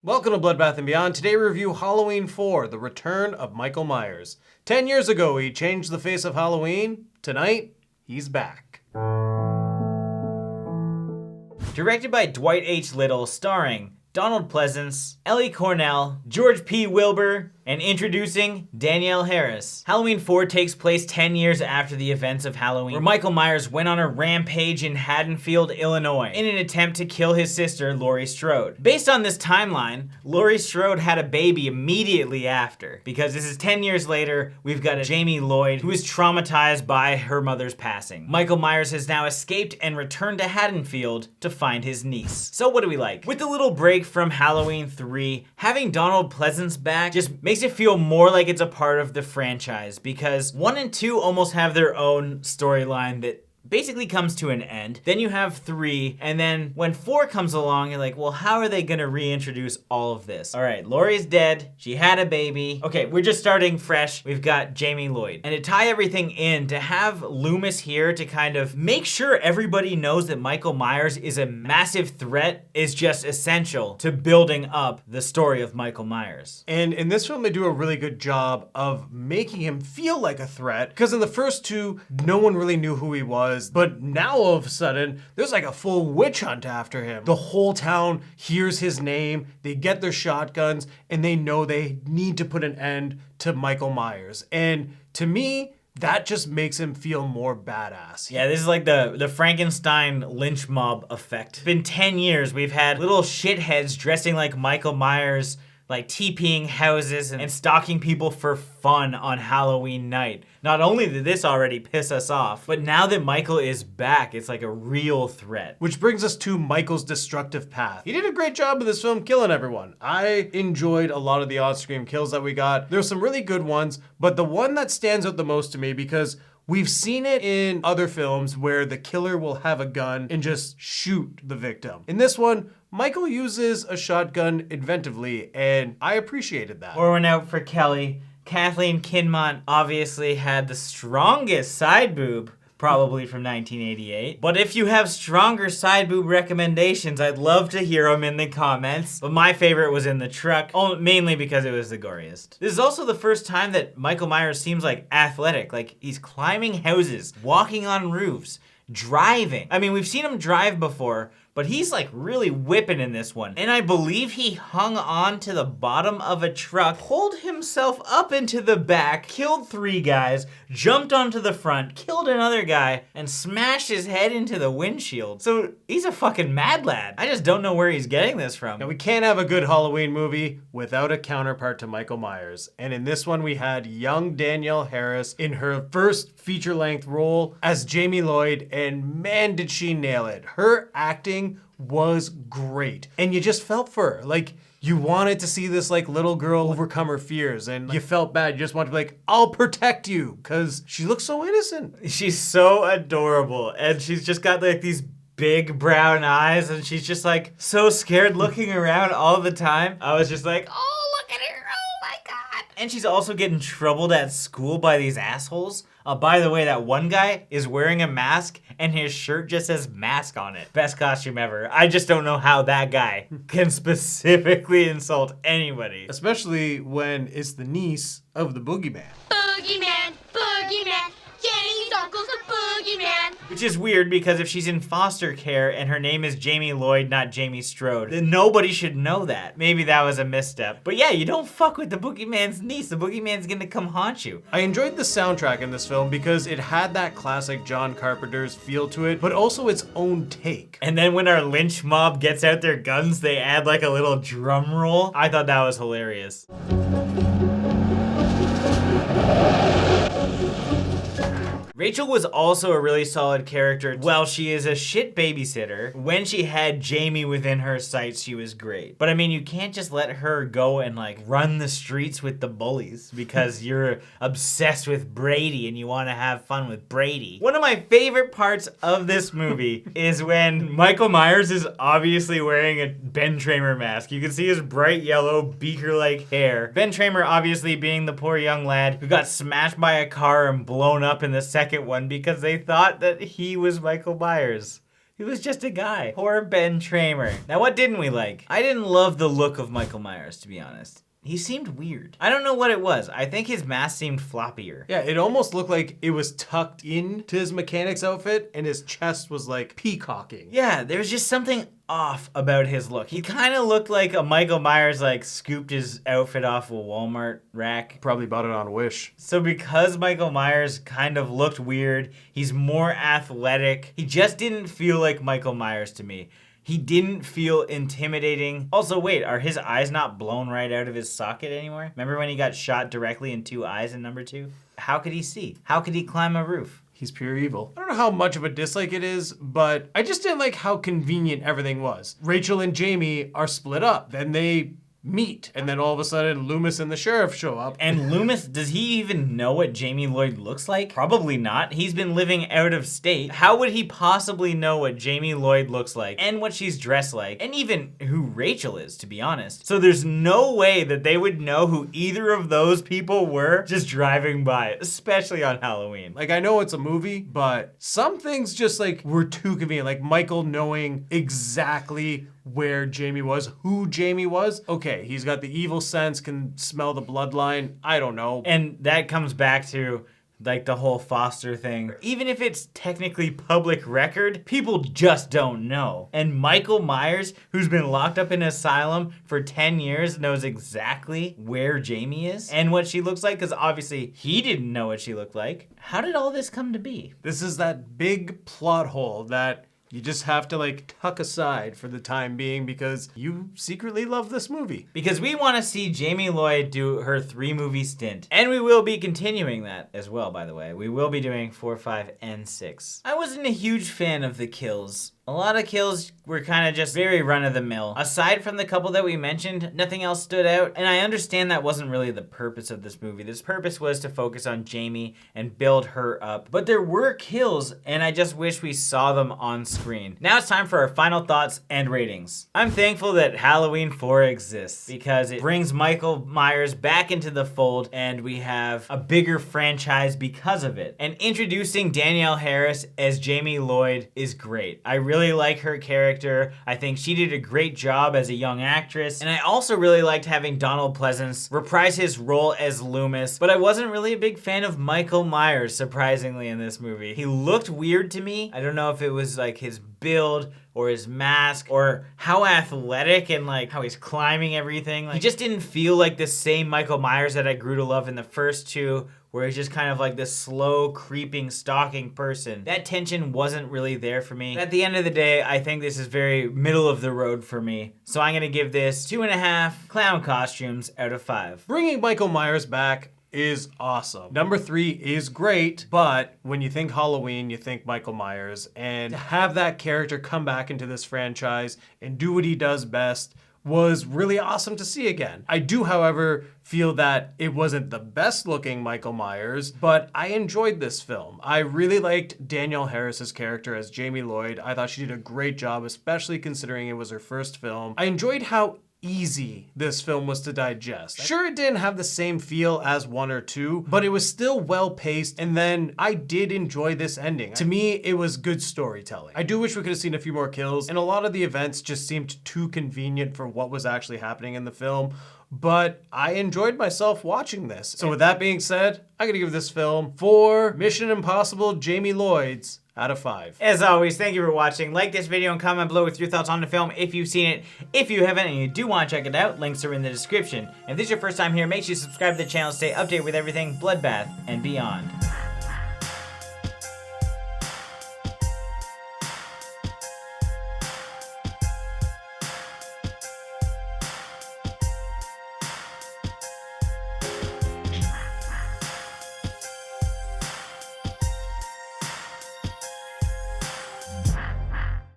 Welcome to Bloodbath and Beyond. Today we review Halloween 4, The Return of Michael Myers. 10 years ago, he changed the face of Halloween. Tonight, he's back. Directed by Dwight H. Little, starring Donald Pleasence, Ellie Cornell, George P. Wilbur, and introducing Danielle Harris. Halloween 4 takes place 10 years after the events of Halloween, where Michael Myers went on a rampage in Haddonfield, Illinois, in an attempt to kill his sister, Laurie Strode. Based on this timeline, Laurie Strode had a baby immediately after, because this is 10 years later, we've got a Jamie Lloyd who is traumatized by her mother's passing. Michael Myers has now escaped and returned to Haddonfield to find his niece. So what do we like? With the little break from Halloween 3, having Donald Pleasence back just makes it feel more like it's a part of the franchise, because 1 and 2 almost have their own storyline that basically comes to an end. Then you have 3, and then when 4 comes along, you're like, well, how are they gonna reintroduce all of this? All right, Laurie's dead. She had a baby. Okay, we're just starting fresh. We've got Jamie Lloyd. And to tie everything in, to have Loomis here to kind of make sure everybody knows that Michael Myers is a massive threat is just essential to building up the story of Michael Myers. And in this film, they do a really good job of making him feel like a threat, because in the first 2, no one really knew who he was. But now all of a sudden, there's like a full witch hunt after him. The whole town hears his name, they get their shotguns, and they know they need to put an end to Michael Myers. And to me, that just makes him feel more badass. Yeah, this is like the Frankenstein lynch mob effect. It's been 10 years, we've had little shitheads dressing like Michael Myers, like TPing houses and stalking people for fun on Halloween night. Not only did this already piss us off, but now that Michael is back, it's like a real threat. Which brings us to Michael's destructive path. He did a great job in this film killing everyone. I enjoyed a lot of the on-screen kills that we got. There's some really good ones, but the one that stands out the most to me, because we've seen it in other films where the killer will have a gun and just shoot the victim. In this one, Michael uses a shotgun inventively, and I appreciated that. Or one out for Kelly. Kathleen Kinmont obviously had the strongest side boob, probably from 1988. But if you have stronger side boob recommendations, I'd love to hear them in the comments. But my favorite was in the truck, mainly because it was the goriest. This is also the first time that Michael Myers seems like athletic. Like, he's climbing houses, walking on roofs, driving. I mean, we've seen him drive before, but he's like really whipping in this one. And I believe he hung on to the bottom of a truck, pulled himself up into the back, killed 3 guys, jumped onto the front, killed another guy, and smashed his head into the windshield. So he's a fucking mad lad. I just don't know where he's getting this from. Now, we can't have a good Halloween movie without a counterpart to Michael Myers. And in this one, we had young Danielle Harris in her first feature-length role as Jamie Lloyd, and man, did she nail it. Her acting was great. And you just felt for her. Like, you wanted to see this like little girl overcome her fears, and you felt bad. You just wanted to be like, I'll protect you, because she looks so innocent. She's so adorable, and she's just got like these big brown eyes, and she's just like so scared looking around all the time. I was just like, oh, look at her, oh my God. And she's also getting troubled at school by these assholes. By the way, that one guy is wearing a mask and his shirt just says mask on it. Best costume ever. I just don't know how that guy can specifically insult anybody. Especially when it's the niece of the boogeyman. Boogeyman, boogeyman, Jenny's uncle's a boogeyman. Which is weird, because if she's in foster care and her name is Jamie Lloyd, not Jamie Strode, then nobody should know that. Maybe that was a misstep. But yeah, you don't fuck with the boogeyman's niece. The boogeyman's gonna come haunt you. I enjoyed the soundtrack in this film because it had that classic John Carpenter's feel to it, but also its own take. And then when our lynch mob gets out their guns, they add like a little drum roll. I thought that was hilarious. Rachel was also a really solid character. While she is a shit babysitter, when she had Jamie within her sights, she was great. But I mean, you can't just let her go and like run the streets with the bullies because you're obsessed with Brady and you want to have fun with Brady. One of my favorite parts of this movie is when Michael Myers is obviously wearing a Ben Tramer mask. You can see his bright yellow beaker-like hair. Ben Tramer obviously being the poor young lad who got smashed by a car and blown up in the second one because they thought that he was Michael Myers. He was just a guy. Poor Ben Tramer. Now, what didn't we like? I didn't love the look of Michael Myers, to be honest. He seemed weird. I don't know what it was. I think his mask seemed floppier. Yeah, it almost looked like it was tucked into his mechanic's outfit and his chest was like peacocking. Yeah, there was just something off about his look. He kind of looked like a Michael Myers like scooped his outfit off a Walmart rack. Probably bought it on Wish. So because Michael Myers kind of looked weird, he's more athletic. He just didn't feel like Michael Myers to me. He didn't feel intimidating. Also, wait, are his eyes not blown right out of his socket anymore? Remember when he got shot directly in 2 eyes in number 2? How could he see? How could he climb a roof? He's pure evil. I don't know how much of a dislike it is, but I just didn't like how convenient everything was. Rachel and Jamie are split up. Then they meet. And then all of a sudden, Loomis and the sheriff show up. And Loomis, does he even know what Jamie Lloyd looks like? Probably not. He's been living out of state. How would he possibly know what Jamie Lloyd looks like and what she's dressed like and even who Rachel is, to be honest? So there's no way that they would know who either of those people were just driving by, especially on Halloween. Like, I know it's a movie, but some things just like were too convenient. Like Michael knowing exactly where Jamie was, who Jamie was. Okay, he's got the evil sense, can smell the bloodline. I don't know. And that comes back to like the whole Foster thing. Even if it's technically public record, people just don't know. And Michael Myers, who's been locked up in an asylum for 10 years, knows exactly where Jamie is and what she looks like, because obviously he didn't know what she looked like. How did all this come to be? This is that big plot hole that you just have to like tuck aside for the time being because you secretly love this movie. Because we want to see Jamie Lloyd do her 3-movie stint. And we will be continuing that as well, by the way. We will be doing 4, 5, and 6. I wasn't a huge fan of the kills. A lot of kills were kind of just very run-of-the-mill. Aside from the couple that we mentioned, nothing else stood out. And I understand that wasn't really the purpose of this movie. This purpose was to focus on Jamie and build her up. But there were kills, and I just wish we saw them on screen. Now it's time for our final thoughts and ratings. I'm thankful that Halloween 4 exists because it brings Michael Myers back into the fold and we have a bigger franchise because of it. And introducing Danielle Harris as Jamie Lloyd is great. I really like her character. I think she did a great job as a young actress. And I also really liked having Donald Pleasence reprise his role as Loomis, but I wasn't really a big fan of Michael Myers, surprisingly, in this movie. He looked weird to me. I don't know if it was like his build or his mask or how athletic and like how he's climbing everything. Like, he just didn't feel like the same Michael Myers that I grew to love in the first 2, where he's just kind of like this slow, creeping, stalking person. That tension wasn't really there for me. At the end of the day, I think this is very middle of the road for me. So I'm gonna give this 2.5 clown costumes out of 5. Bringing Michael Myers back is awesome. Number 3 is great, but when you think Halloween, you think Michael Myers, and to have that character come back into this franchise and do what he does best was really awesome to see again. I do, however, feel that it wasn't the best looking Michael Myers, but I enjoyed this film. I really liked Danielle Harris's character as Jamie Lloyd. I thought she did a great job, especially considering it was her first film. I enjoyed how easy this film was to digest. Sure, it didn't have the same feel as 1 or 2, but it was still well paced, and then I did enjoy this ending. To me, it was good storytelling. I do wish we could have seen a few more kills, and a lot of the events just seemed too convenient for what was actually happening in the film, but I enjoyed myself watching this. So with that being said, I'm gonna give this film 4 Mission Impossible Jamie Lloyds out of 5. As always, thank you for watching. Like this video and comment below with your thoughts on the film if you've seen it. If you haven't and you do want to check it out, links are in the description. If this is your first time here, make sure you subscribe to the channel to stay updated with everything Bloodbath and beyond.